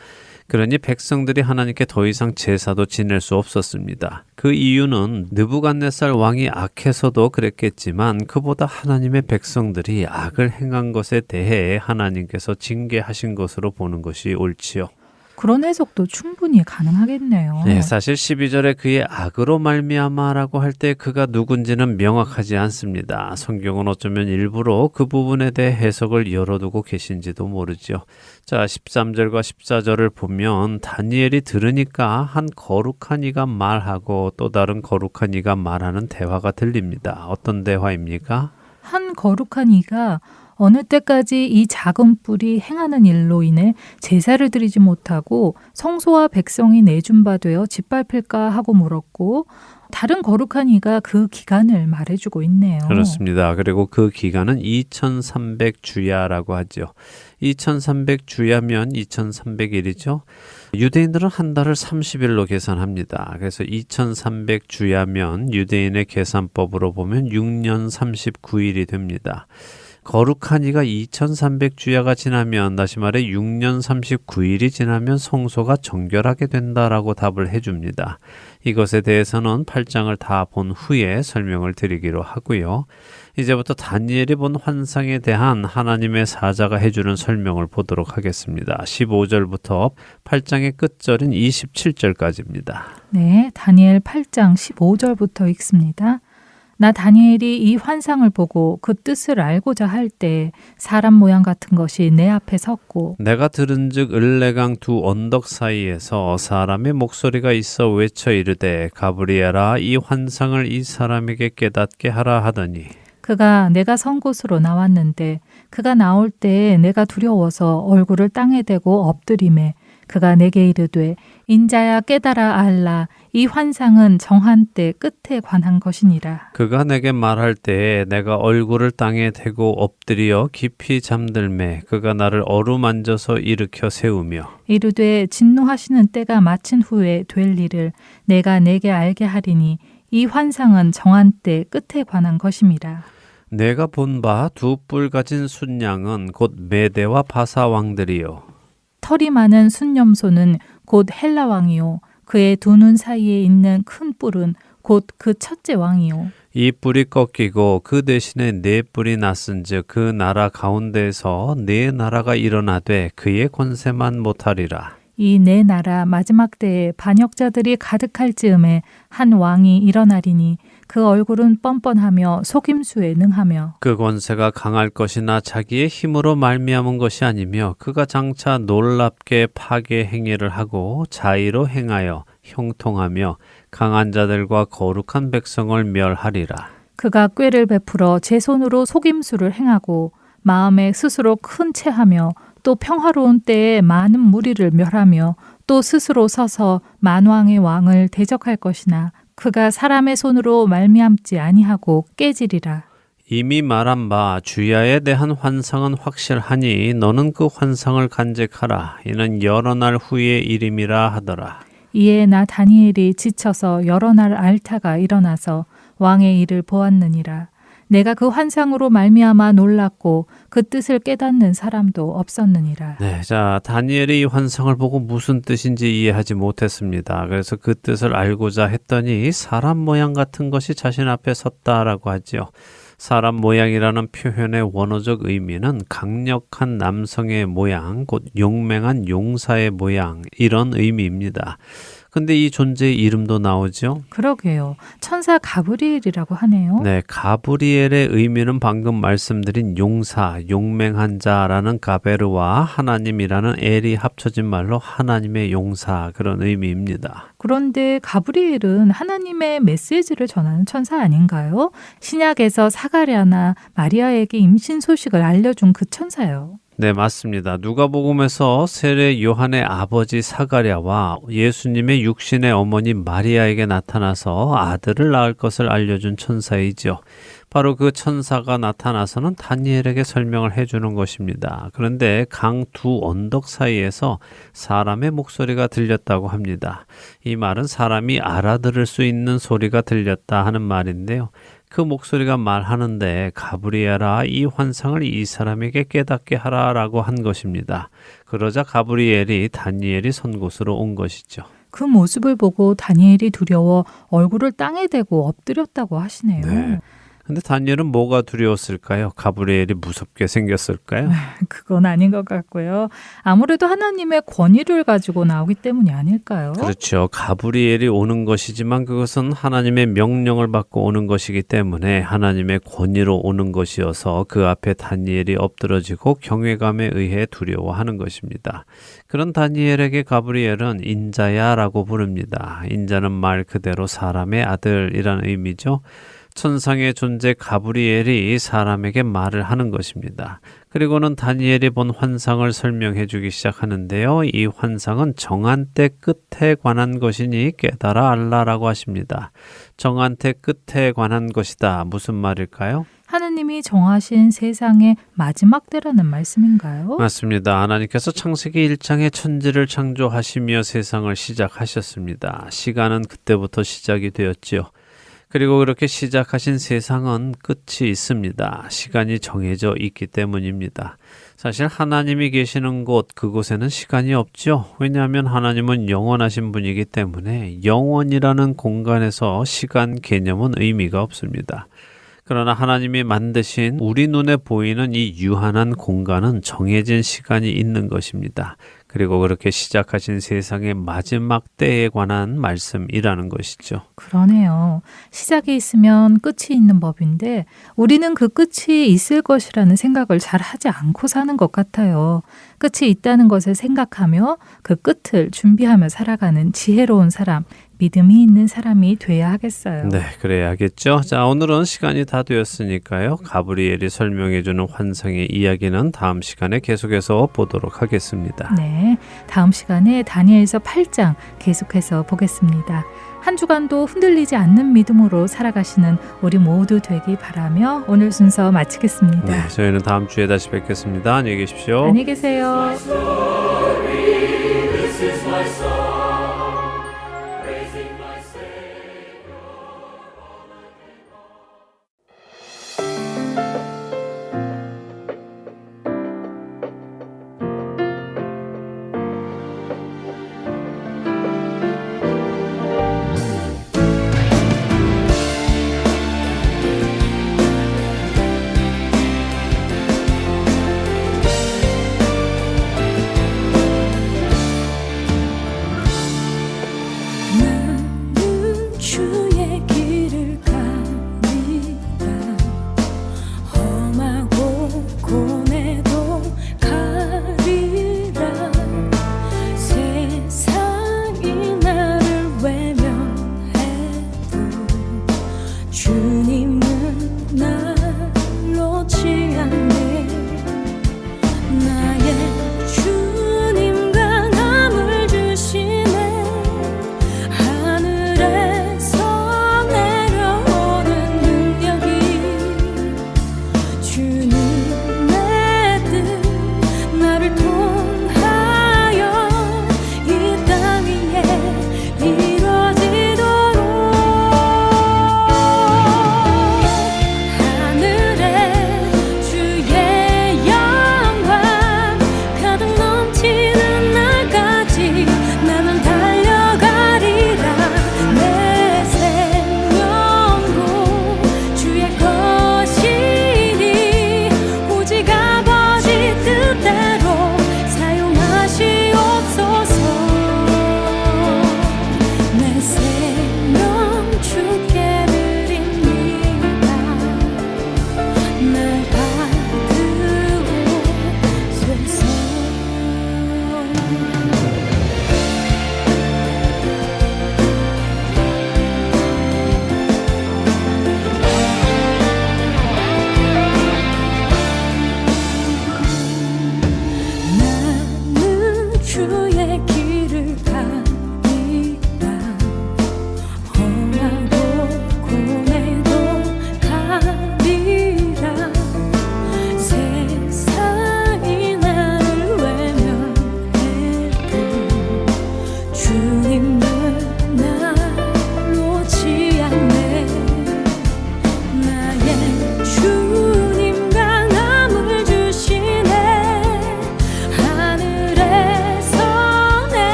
그러니 백성들이 하나님께 더 이상 제사도 지낼 수 없었습니다. 그 이유는 느부갓네살 왕이 악해서도 그랬겠지만 그보다 하나님의 백성들이 악을 행한 것에 대해 하나님께서 징계하신 것으로 보는 것이 옳지요.
그런 해석도 충분히 가능하겠네요.
네, 사실 12절에 그의 악으로 말미암아라고 할 때 그가 누군지는 명확하지 않습니다. 성경은 어쩌면 일부러 그 부분에 대해 해석을 열어두고 계신지도 모르죠. 자, 13절과 14절을 보면 다니엘이 들으니까 한 거룩한 이가 말하고 또 다른 거룩한 이가 말하는 대화가 들립니다. 어떤 대화입니까?
한 거룩한 이가 어느 때까지 이 작은 뿔이 행하는 일로 인해 제사를 드리지 못하고 성소와 백성이 내준바 되어 짓밟힐까 하고 물었고 다른 거룩한 이가 그 기간을 말해주고 있네요.
그렇습니다. 그리고 그 기간은 2300주야라고 하죠. 2300주야면 2300일이죠. 유대인들은 한 달을 30일로 계산합니다. 그래서 2300주야면 유대인의 계산법으로 보면 6년 39일이 됩니다. 거룩한 이가 2300주야가 지나면, 다시 말해 6년 39일이 지나면 성소가 정결하게 된다라고 답을 해줍니다. 이것에 대해서는 8장을 다 본 후에 설명을 드리기로 하고요. 이제부터 다니엘이 본 환상에 대한 하나님의 사자가 해주는 설명을 보도록 하겠습니다. 15절부터 8장의 끝절인 27절까지입니다.
네, 다니엘 8장 15절부터 읽습니다. 나 다니엘이 이 환상을 보고 그 뜻을 알고자 할 때 사람 모양 같은 것이 내 앞에 섰고
내가 들은즉 을레강 두 언덕 사이에서 사람의 목소리가 있어 외쳐 이르되 가브리엘아 이 환상을 이 사람에게 깨닫게 하라 하더니
그가 내가 선 곳으로 나왔는데 그가 나올 때 내가 두려워서 얼굴을 땅에 대고 엎드리매 그가 내게 이르되 인자야 깨달아 알라 이 환상은 정한 때 끝에 관한 것이니라.
그가 내게 말할 때에 내가 얼굴을 땅에 대고 엎드려 깊이 잠들매 그가 나를 어루만져서 일으켜 세우며
이르되 진노하시는 때가 마친 후에 될 일을 내가 내게 알게 하리니 이 환상은 정한 때 끝에 관한 것임이라.
내가 본 바 두 뿔 가진 순양은 곧 메대와 바사 왕들이요
털이 많은 순념소는 곧 헬라 왕이요 그의 두 눈 사이에 있는 큰 뿔은 곧 그 첫째 왕이요
이 뿔이 꺾이고 그 대신에 네 뿔이 났은즉 그 나라 가운데에서 네 나라가 일어나되 그의 권세만 못하리라.
이 네 나라 마지막 때에 반역자들이 가득할 즈음에 한 왕이 일어나리니 그 얼굴은 뻔뻔하며 속임수에 능하며
그 권세가 강할 것이나 자기의 힘으로 말미암은 것이 아니며 그가 장차 놀랍게 파괴 행위를 하고 자의로 행하여 형통하며 강한 자들과 거룩한 백성을 멸하리라.
그가 꾀를 베풀어 제 손으로 속임수를 행하고 마음에 스스로 큰 체하며 또 평화로운 때에 많은 무리를 멸하며 또 스스로 서서 만왕의 왕을 대적할 것이나 그가 사람의 손으로 말미암지 아니하고 깨지리라.
이미 말한 바 주야에 대한 환상은 확실하니 너는 그 환상을 간직하라. 이는 여러 날 후의 일임이라 하더라.
이에 나 다니엘이 지쳐서 여러 날 앓다가 일어나서 왕의 일을 보았느니라. 내가 그 환상으로 말미암아 놀랐고 그 뜻을 깨닫는 사람도 없었느니라.
네, 자 다니엘이 이 환상을 보고 무슨 뜻인지 이해하지 못했습니다. 그래서 그 뜻을 알고자 했더니 사람 모양 같은 것이 자신 앞에 섰다라고 하죠. 사람 모양이라는 표현의 원어적 의미는 강력한 남성의 모양, 곧 용맹한 용사의 모양 이런 의미입니다. 근데 이 존재의 이름도 나오죠.
그러게요. 천사 가브리엘이라고 하네요.
네, 가브리엘의 의미는 방금 말씀드린 용사, 용맹한 자라는 가베르와 하나님이라는 엘이 합쳐진 말로 하나님의 용사 그런 의미입니다.
그런데 가브리엘은 하나님의 메시지를 전하는 천사 아닌가요? 신약에서 사가랴나 마리아에게 임신 소식을 알려준 그 천사요.
네, 맞습니다. 누가복음에서 세례 요한의 아버지 사가랴와 예수님의 육신의 어머니 마리아에게 나타나서 아들을 낳을 것을 알려준 천사이죠. 바로 그 천사가 나타나서는 다니엘에게 설명을 해주는 것입니다. 그런데 강 두 언덕 사이에서 사람의 목소리가 들렸다고 합니다. 이 말은 사람이 알아들을 수 있는 소리가 들렸다 하는 말인데요. 그 목소리가 말하는데 가브리엘아 이 환상을 이 사람에게 깨닫게 하라라고 한 것입니다. 그러자 가브리엘이 다니엘이 선 곳으로 온 것이죠.
그 모습을 보고 다니엘이 두려워 얼굴을 땅에 대고 엎드렸다고 하시네요.
네. 근데 다니엘은 뭐가 두려웠을까요? 가브리엘이 무섭게 생겼을까요?
그건 아닌 것 같고요. 아무래도 하나님의 권위를 가지고 나오기 때문이 아닐까요?
그렇죠. 가브리엘이 오는 것이지만 그것은 하나님의 명령을 받고 오는 것이기 때문에 하나님의 권위로 오는 것이어서 그 앞에 다니엘이 엎드러지고 경외감에 의해 두려워하는 것입니다. 그런 다니엘에게 가브리엘은 인자야라고 부릅니다. 인자는 말 그대로 사람의 아들이라는 의미죠. 천상의 존재 가브리엘이 사람에게 말을 하는 것입니다. 그리고는 다니엘이 본 환상을 설명해 주기 시작하는데요. 이 환상은 정한 때 끝에 관한 것이니 깨달아 알라라고 하십니다. 정한 때 끝에 관한 것이다. 무슨 말일까요?
하나님이 정하신 세상의 마지막 때라는 말씀인가요?
맞습니다. 하나님께서 창세기 1장에 천지를 창조하시며 세상을 시작하셨습니다. 시간은 그때부터 시작이 되었지요. 그리고 그렇게 시작하신 세상은 끝이 있습니다. 시간이 정해져 있기 때문입니다. 사실 하나님이 계시는 곳, 그곳에는 시간이 없죠. 왜냐하면 하나님은 영원하신 분이기 때문에 영원이라는 공간에서 시간 개념은 의미가 없습니다. 그러나 하나님이 만드신 우리 눈에 보이는 이 유한한 공간은 정해진 시간이 있는 것입니다. 그리고 그렇게 시작하신 세상의 마지막 때에 관한 말씀이라는 것이죠.
그러네요. 시작이 있으면 끝이 있는 법인데 우리는 그 끝이 있을 것이라는 생각을 잘 하지 않고 사는 것 같아요. 끝이 있다는 것을 생각하며 그 끝을 준비하며 살아가는 지혜로운 사람, 믿음이 있는 사람이 돼야 하겠어요.
네, 그래야겠죠. 자, 오늘은 시간이 다 되었으니까요. 가브리엘이 설명해주는 환상의 이야기는 다음 시간에 계속해서 보도록 하겠습니다.
네, 다음 시간에 다니엘서 8장 계속해서 보겠습니다. 한 주간도 흔들리지 않는 믿음으로 살아가시는 우리 모두 되기 바라며 오늘 순서 마치겠습니다.
네, 저희는 다음 주에 다시 뵙겠습니다. 안녕히 계십시오.
안녕히 계세요.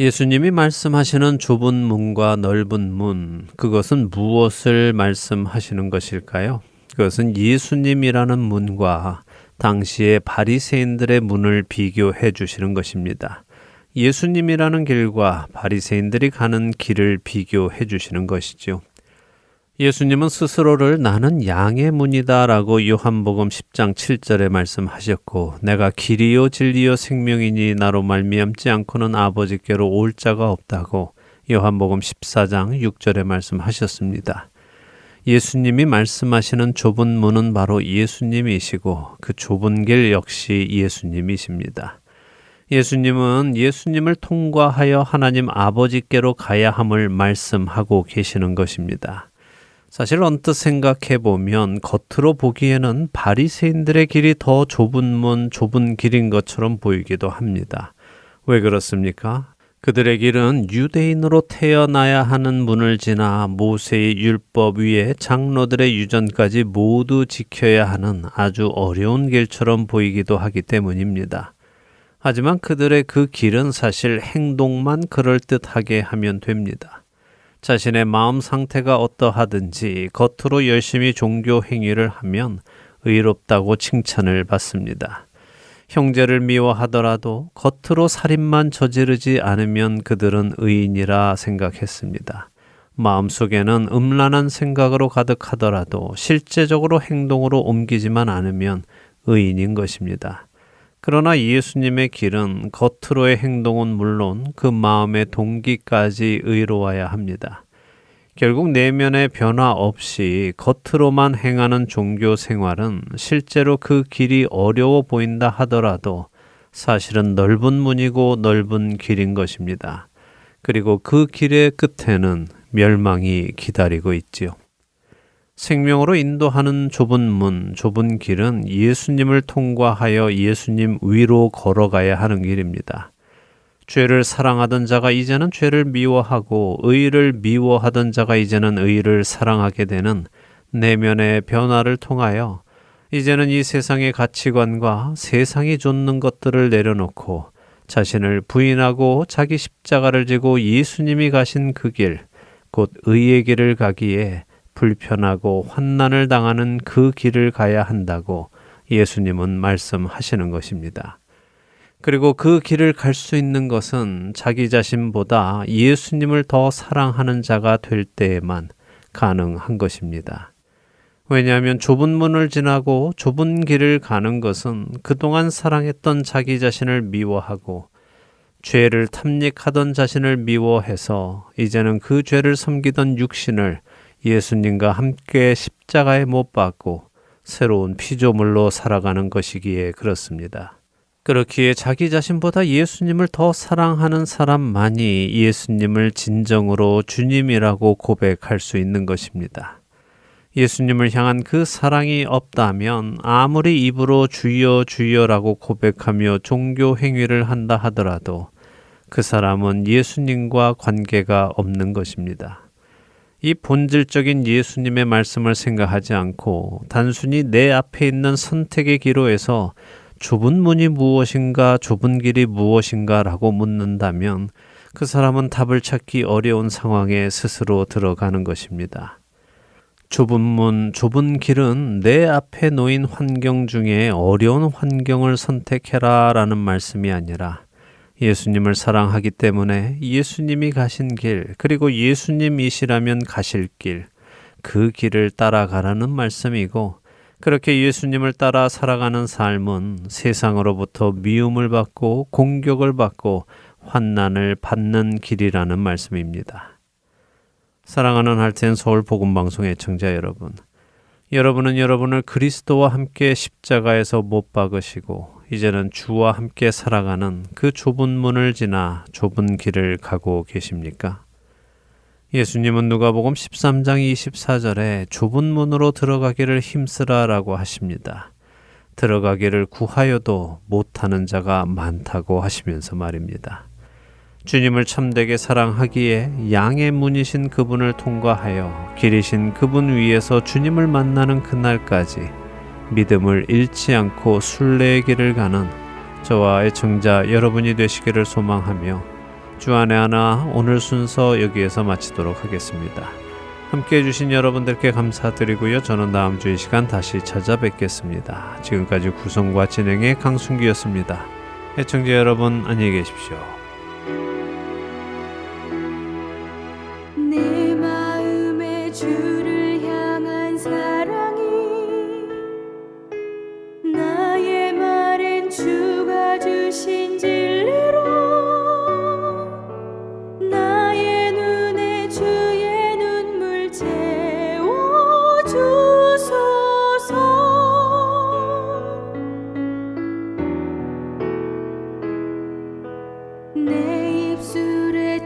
예수님이 말씀하시는 좁은 문과 넓은 문, 그것은 무엇을 말씀하시는 것일까요? 그것은 예수님이라는 문과 당시의 바리새인들의 문을 비교해 주시는 것입니다. 예수님이라는 길과 바리새인들이 가는 길을 비교해 주시는 것이죠. 예수님은 스스로를 나는 양의 문이다라고 요한복음 10장 7절에 말씀하셨고, 내가 길이요 진리요 생명이니 나로 말미암지 않고는 아버지께로 올 자가 없다고 요한복음 14장 6절에 말씀하셨습니다. 예수님이 말씀하시는 좁은 문은 바로 예수님이시고 그 좁은 길 역시 예수님이십니다. 예수님은 예수님을 통과하여 하나님 아버지께로 가야 함을 말씀하고 계시는 것입니다. 사실 언뜻 생각해 보면 겉으로 보기에는 바리새인들의 길이 더 좁은 문, 좁은 길인 것처럼 보이기도 합니다. 왜 그렇습니까? 그들의 길은 유대인으로 태어나야 하는 문을 지나 모세의 율법 위에 장로들의 유전까지 모두 지켜야 하는 아주 어려운 길처럼 보이기도 하기 때문입니다. 하지만 그들의 그 길은 사실 행동만 그럴듯하게 하면 됩니다. 자신의 마음 상태가 어떠하든지 겉으로 열심히 종교 행위를 하면 의롭다고 칭찬을 받습니다. 형제를 미워하더라도 겉으로 살인만 저지르지 않으면 그들은 의인이라 생각했습니다. 마음속에는 음란한 생각으로 가득하더라도 실제적으로 행동으로 옮기지만 않으면 의인인 것입니다. 그러나 예수님의 길은 겉으로의 행동은 물론 그 마음의 동기까지 의로워야 합니다. 결국 내면의 변화 없이 겉으로만 행하는 종교 생활은 실제로 그 길이 어려워 보인다 하더라도 사실은 넓은 문이고 넓은 길인 것입니다. 그리고 그 길의 끝에는 멸망이 기다리고 있지요. 생명으로 인도하는 좁은 문, 좁은 길은 예수님을 통과하여 예수님 위로 걸어가야 하는 길입니다. 죄를 사랑하던 자가 이제는 죄를 미워하고 의를 미워하던 자가 이제는 의를 사랑하게 되는 내면의 변화를 통하여 이제는 이 세상의 가치관과 세상이 좇는 것들을 내려놓고 자신을 부인하고 자기 십자가를 지고 예수님이 가신 그 길, 곧 의의 길을 가기에 불편하고 환난을 당하는 그 길을 가야 한다고 예수님은 말씀하시는 것입니다. 그리고 그 길을 갈 수 있는 것은 자기 자신보다 예수님을 더 사랑하는 자가 될 때에만 가능한 것입니다. 왜냐하면 좁은 문을 지나고 좁은 길을 가는 것은 그동안 사랑했던 자기 자신을 미워하고 죄를 탐닉하던 자신을 미워해서 이제는 그 죄를 섬기던 육신을 예수님과 함께 십자가에 못 박고 새로운 피조물로 살아가는 것이기에 그렇습니다. 그렇기에 자기 자신보다 예수님을 더 사랑하는 사람만이 예수님을 진정으로 주님이라고 고백할 수 있는 것입니다. 예수님을 향한 그 사랑이 없다면 아무리 입으로 주여 주여라고 고백하며 종교 행위를 한다 하더라도 그 사람은 예수님과 관계가 없는 것입니다. 이 본질적인 예수님의 말씀을 생각하지 않고 단순히 내 앞에 있는 선택의 기로에서 좁은 문이 무엇인가, 좁은 길이 무엇인가 라고 묻는다면 그 사람은 답을 찾기 어려운 상황에 스스로 들어가는 것입니다. 좁은 문, 좁은 길은 내 앞에 놓인 환경 중에 어려운 환경을 선택해라 라는 말씀이 아니라 예수님을 사랑하기 때문에 예수님이 가신 길, 그리고 예수님이시라면 가실 길, 그 길을 따라가라는 말씀이고, 그렇게 예수님을 따라 살아가는 삶은 세상으로부터 미움을 받고 공격을 받고 환난을 받는 길이라는 말씀입니다. 사랑하는 할텐 서울 복음방송 애청자 여러분, 여러분은 여러분을 그리스도와 함께 십자가에서 못 박으시고 이제는 주와 함께 살아가는 그 좁은 문을 지나 좁은 길을 가고 계십니까? 예수님은 누가복음 13장 24절에 좁은 문으로 들어가기를 힘쓰라라고 하십니다. 들어가기를 구하여도 못하는 자가 많다고 하시면서 말입니다. 주님을 참되게 사랑하기에 양의 문이신 그분을 통과하여 길이신 그분 위에서 주님을 만나는 그날까지 믿음을 잃지 않고 순례의 길을 가는 저와 애청자 여러분이 되시기를 소망하며 주안의 하나 오늘 순서 여기에서 마치도록 하겠습니다. 함께해 주신 여러분들께 감사드리고요. 저는 다음 주이 시간 다시 찾아뵙겠습니다. 지금까지 구성과 진행의 강순기였습니다. 애청자 여러분 안녕히 계십시오.
내 마음에 주를 향한 사랑이 나의 말엔 주가 주신 진리로 나의 눈에 주의 눈물 채워주소서. 내 입술에